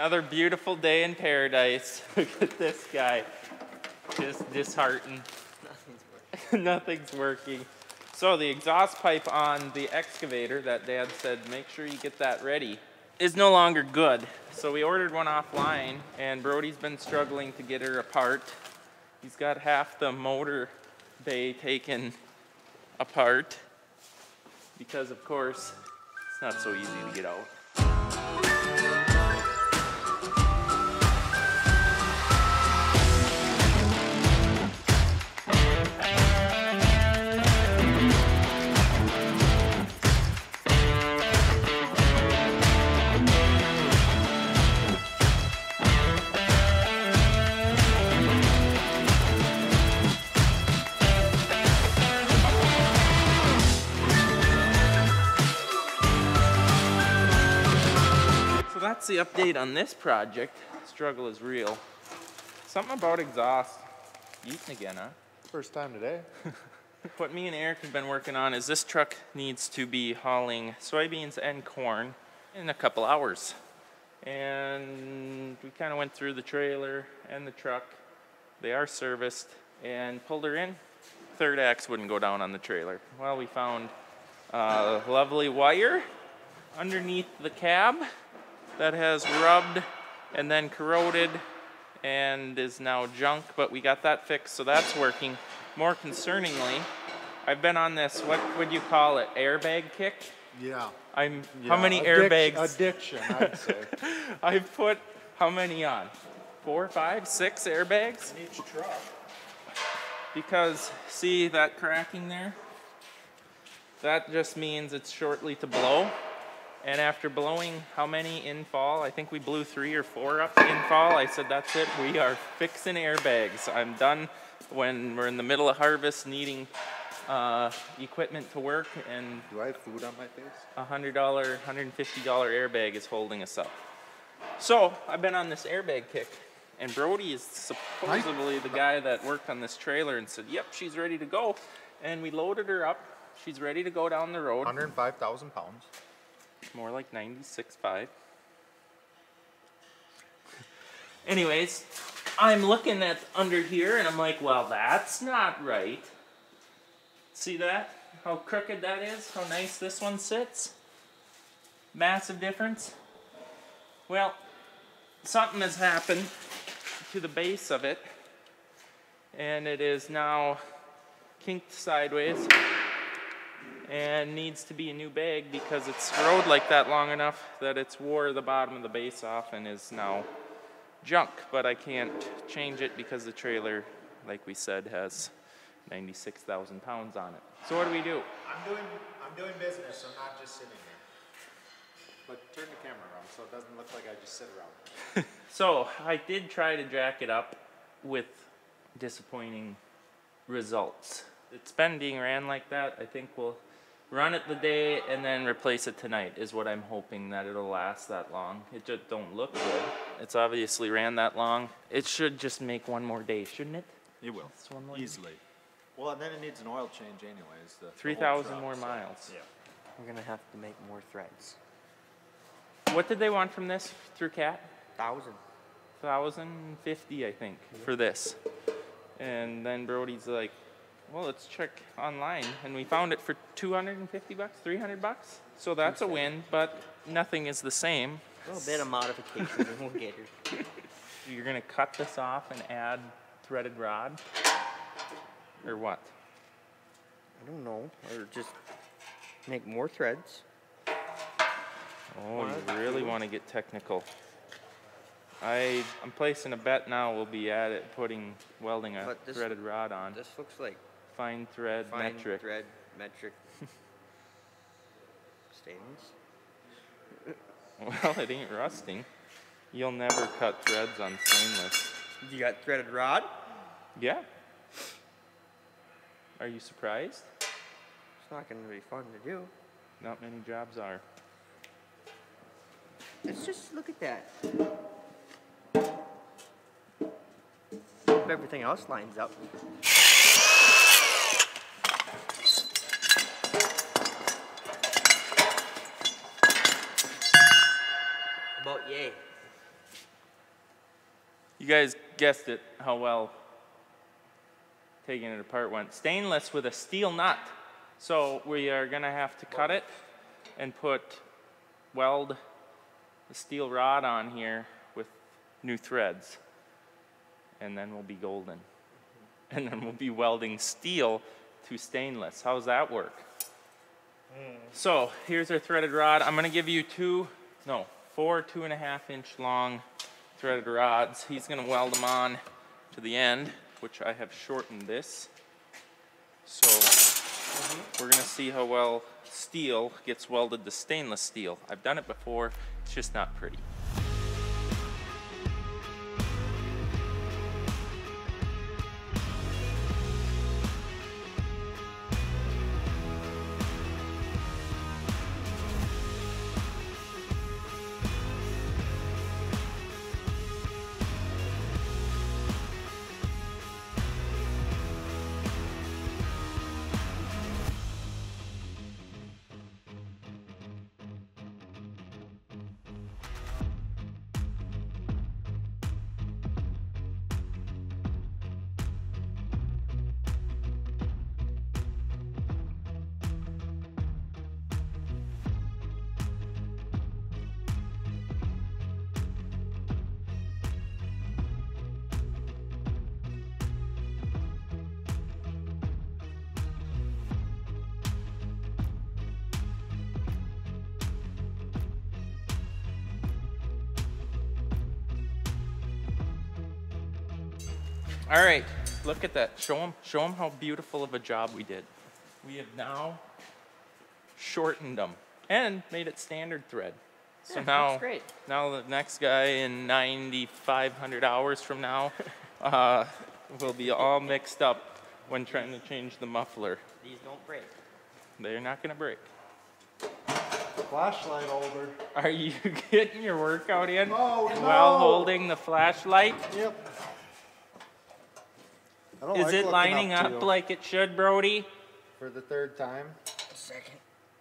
Another beautiful day in paradise. Look at this guy. Just disheartened. Nothing's working. So the exhaust pipe on the excavator that Dad said, make sure you get that ready, is no longer good. So we ordered one offline, and Brody's been struggling to get her apart. He's got half the motor bay taken apart because, of course, it's not so easy to get out. That's the update on this project. Struggle is real. Something about exhaust. Eating again, huh? First time today. What me and Eric have been working on is this truck needs to be hauling soybeans and corn in a couple hours. And we kind of went through the trailer and the truck. They are serviced and pulled her in. Third axe wouldn't go down on the trailer. Well, we found a lovely wire underneath the cab that has rubbed and then corroded and is now junk, but we got that fixed, so that's working. More concerningly, I've been on this, what would you call it, airbag kick? Yeah. How many airbags? Addiction, I'd say. I've put how many on? 4, 5, 6 airbags? In each truck. Because, see that cracking there? That just means it's shortly to blow. And after blowing how many in fall, I think we blew 3 or 4 up in fall, I said, that's it, we are fixing airbags. I'm done when we're in the middle of harvest needing equipment to work, and do I have food on my face? $100, $150 airbag is holding us up. So I've been on this airbag kick, and Brody is supposedly the guy that worked on this trailer and said, yep, she's ready to go. And we loaded her up. She's ready to go down the road. 105,000 pounds. More like 96.5. Anyways, I'm looking at under here and I'm like, well, that's not right. See that? How crooked that is? How nice this one sits? Massive difference. Well, something has happened to the base of it, and it is now kinked sideways and needs to be a new bag because it's rode like that long enough that it's wore the bottom of the base off and is now junk. But I can't change it because the trailer, like we said, has 96,000 pounds on it. So what do we do? I'm doing business, I'm not just sitting here. But turn the camera around so it doesn't look like I just sit around. So I did try to jack it up with disappointing results. It's been being ran like that. I think we'll run it the day and then replace it tonight is what I'm hoping, that it'll last that long. It just don't look good. It's obviously ran that long. It should just make one more day, shouldn't it? It will, easily. Well, and then it needs an oil change anyways. 3,000 more miles. Yeah. We're gonna have to make more threads. What did they want from this through CAT? 1,000. 1,050, I think, for this. And then Brody's like, well, let's check online, and we found it for 250 bucks, 300 bucks. So that's a win, but nothing is the same. A little bit of modification and we'll get her. You're gonna cut this off and add threaded rod, or what? I don't know, or just make more threads. Oh, you really want to get technical. I'm placing a bet now. We'll be at it, welding a threaded rod on. This looks like fine thread metric. Thread metric stainless. Well, it ain't rusting. You'll never cut threads on stainless. You got threaded rod? Yeah. Are you surprised? It's not going to be fun to do. Not many jobs are. Let's just look at that. Hope everything else lines up. About yay. You guys guessed it, how well taking it apart went. Stainless with a steel nut. So we are gonna have to cut it and weld the steel rod on here with new threads. And then we'll be golden. And then we'll be welding steel to stainless. How's that work? So here's our threaded rod. I'm gonna give you four 2.5-inch long threaded rods. He's gonna weld them on to the end, which I have shortened this. So we're gonna see how well steel gets welded to stainless steel. I've done it before, it's just not pretty. All right, look at that. Show them how beautiful of a job we did. We have now shortened them and made it standard thread. So Yeah, now, that's great. now the next guy in 9,500 hours from now will be all mixed up when trying to change the muffler. These don't break. They're not gonna break. Flashlight holder. Are you getting your workout in Oh, no. while holding the flashlight? Yep. I don't Is like it looking lining to up you. like it should, Brody? For the third time.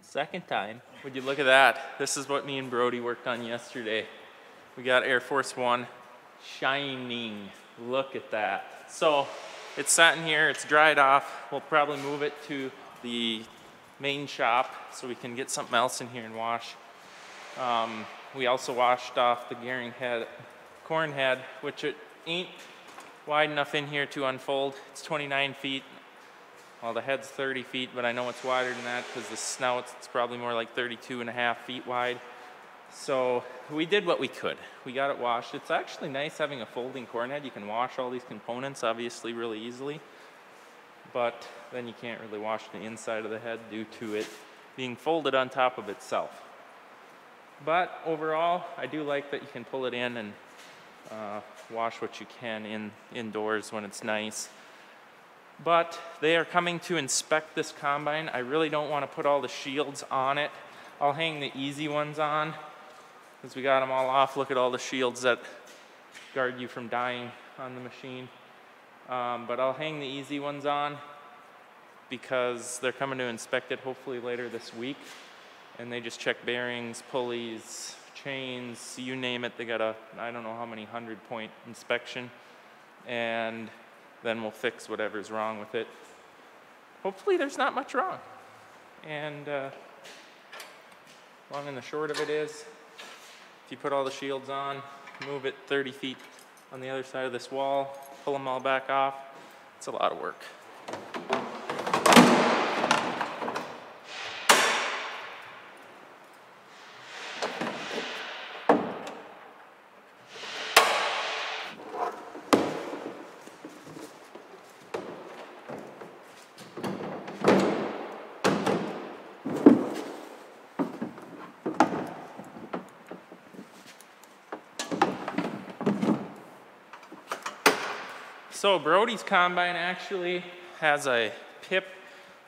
Second time. Would you look at that? This is what me and Brody worked on yesterday. We got Air Force One shining. Look at that. So it's sat in here, it's dried off. We'll probably move it to the main shop so we can get something else in here and wash. We also washed off the corn head, which it ain't wide enough in here to unfold. It's 29 feet. Well, the head's 30 feet, but I know it's wider than that because the snout's probably more like 32.5 feet wide. So we did what we could. We got it washed. It's actually nice having a folding corn head. You can wash all these components obviously really easily, but then you can't really wash the inside of the head due to it being folded on top of itself. But overall, I do like that you can pull it in and wash what you can indoors when it's nice. But they are coming to inspect this combine. I really don't want to put all the shields on it. I'll hang the easy ones on because we got them all off. Look at all the shields that guard you from dying on the machine. But I'll hang the easy ones on because they're coming to inspect it hopefully later this week. And they just check bearings, pulleys, chains, you name it. They got a, I don't know how many 100-point inspection. And then we'll fix whatever's wrong with it. Hopefully there's not much wrong. And long and the short of it is, if you put all the shields on, move it 30 feet on the other side of this wall, pull them all back off, it's a lot of work. So Brody's combine actually has a pip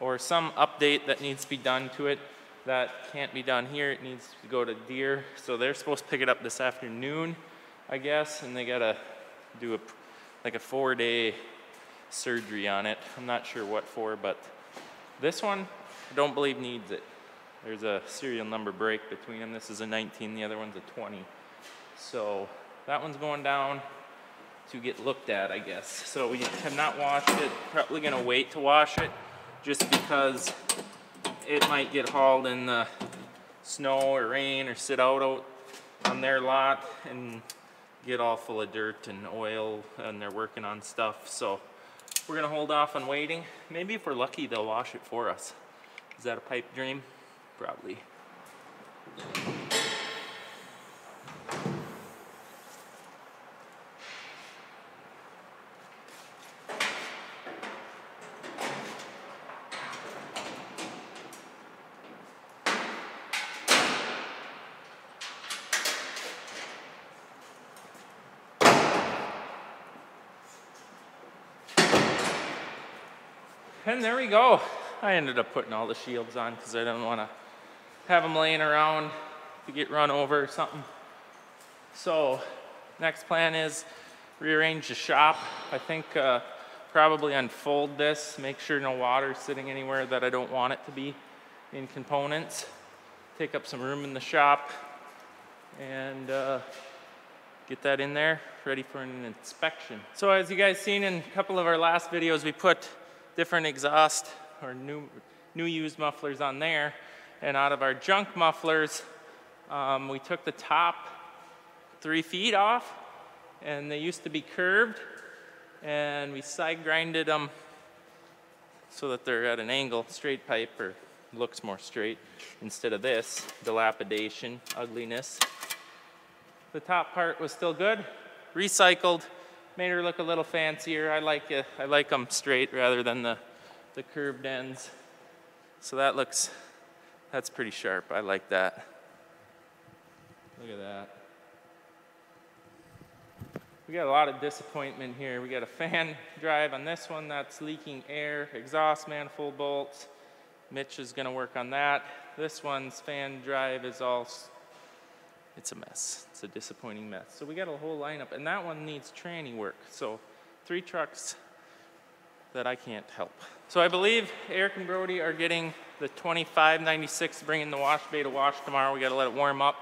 or some update that needs to be done to it that can't be done here. It needs to go to Deere. So they're supposed to pick it up this afternoon, I guess, and they gotta do like a 4-day surgery on it. I'm not sure what for, but this one I don't believe needs it. There's a serial number break between them. This is a 19, the other one's a 20. So that one's going down. to get looked at, I guess. So we have not washed it. Probably gonna wait to wash it just because it might get hauled in the snow or rain or sit out on their lot and get all full of dirt and oil, and they're working on stuff. So we're gonna hold off on waiting. Maybe if we're lucky, they'll wash it for us. Is that a pipe dream? Probably. And there we go. I ended up putting all the shields on because I didn't want to have them laying around to get run over or something. So next plan is rearrange the shop. I think probably unfold this, make sure no water's sitting anywhere that I don't want it to be in components. Take up some room in the shop and get that in there, ready for an inspection. So as you guys seen in a couple of our last videos, we put different exhaust or new used mufflers on there, and out of our junk mufflers we took the top 3 feet off, and they used to be curved, and we side grinded them so that they're at an angle, straight pipe, or looks more straight instead of this dilapidation ugliness. The top part was still good, recycled, made her look a little fancier. I like them straight rather than the curved ends. So that's pretty sharp. I like that. Look at that. We got a lot of disappointment here. We got a fan drive on this one that's leaking air, exhaust manifold bolts. Mitch is gonna work on that. This one's fan drive is it's a mess. It's a disappointing mess. So we got a whole lineup, and that one needs tranny work. So 3 trucks that I can't help. So I believe Eric and Brody are getting the 2596, bringing the wash bay to wash tomorrow. We gotta let it warm up.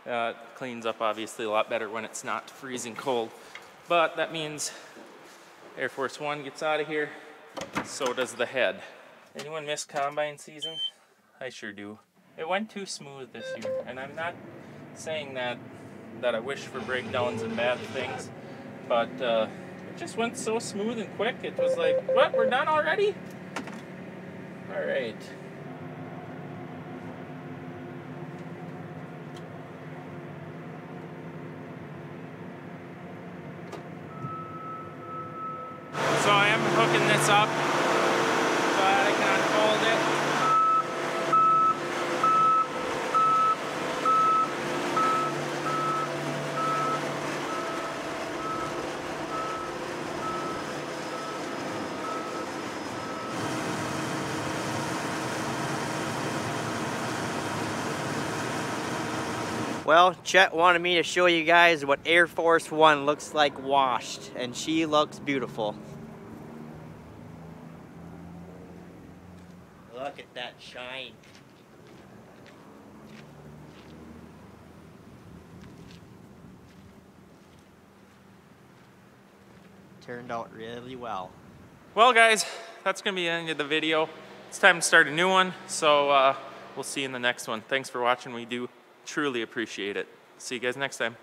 It cleans up obviously a lot better when it's not freezing cold. But that means Air Force One gets out of here, so does the head. Anyone miss combine season? I sure do. It went too smooth this year, and I'm not saying that I wish for breakdowns and bad things, but it just went so smooth and quick. It was like, what, we're done already? All right. So I am hooking this up so I can unfold it. Well, Chet wanted me to show you guys what Air Force One looks like washed, and she looks beautiful. Look at that shine. Turned out really well. Well guys, that's gonna be the end of the video. It's time to start a new one, so we'll see you in the next one. Thanks for watching. We do truly appreciate it. See you guys next time.